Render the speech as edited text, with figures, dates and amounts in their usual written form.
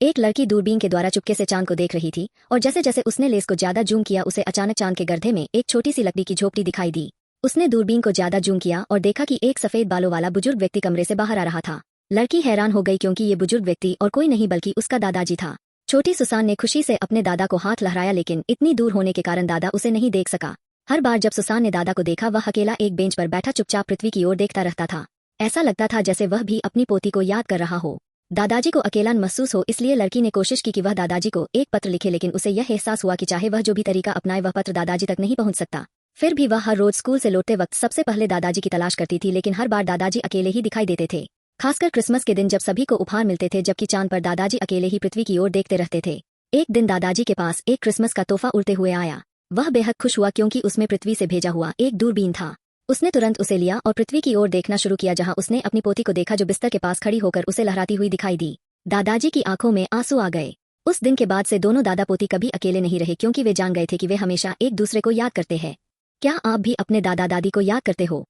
एक लड़की दूरबीन के द्वारा चुपके से चांद को देख रही थी और जैसे जैसे उसने लेंस को ज्यादा जूम किया उसे अचानक चांद के गर्दे में एक छोटी सी लकड़ी की झोपड़ी दिखाई दी। उसने दूरबीन को ज्यादा जूम किया और देखा कि एक सफेद बालों वाला बुजुर्ग व्यक्ति कमरे से बाहर आ रहा था। लड़की हैरान हो गई क्योंकि ये बुजुर्ग व्यक्ति और कोई नहीं बल्कि उसका दादाजी था। छोटी सुसान ने खुशी से अपने दादा को हाथ लहराया लेकिन इतनी दूर होने के कारण दादा उसे नहीं देख सका। हर बार जब सुसान ने दादा को देखा वह अकेला एक बेंच पर बैठा चुपचाप पृथ्वी की ओर देखता रहता था। ऐसा लगता था जैसे वह भी अपनी पोती को याद कर रहा हो। दादाजी को अकेला महसूस हो इसलिए लड़की ने कोशिश की कि वह दादाजी को एक पत्र लिखे लेकिन उसे यह एहसास हुआ कि चाहे वह जो भी तरीका अपनाए वह पत्र दादाजी तक नहीं पहुंच सकता। फिर भी वह हर रोज स्कूल से लौटते वक्त सबसे पहले दादाजी की तलाश करती थी लेकिन हर बार दादाजी अकेले ही दिखाई देते थे। खासकर क्रिसमस के दिन जब सभी को उपहार मिलते थे जबकि चांद पर दादाजी अकेले ही पृथ्वी की ओर देखते रहते थे। एक दिन दादाजी के पास एक क्रिसमस का तोहफा उड़ते हुए आया। वह बेहद खुश हुआ क्योंकि उसमें पृथ्वी से भेजा हुआ एक दूरबीन था। उसने तुरंत उसे लिया और पृथ्वी की ओर देखना शुरू किया जहां उसने अपनी पोती को देखा जो बिस्तर के पास खड़ी होकर उसे लहराती हुई दिखाई दी। दादाजी की आंखों में आंसू आ गए। उस दिन के बाद से दोनों दादा पोती कभी अकेले नहीं रहे क्योंकि वे जान गए थे कि वे हमेशा एक दूसरे को याद करते हैं। क्या आप भी अपने दादा दादी को याद करते हो?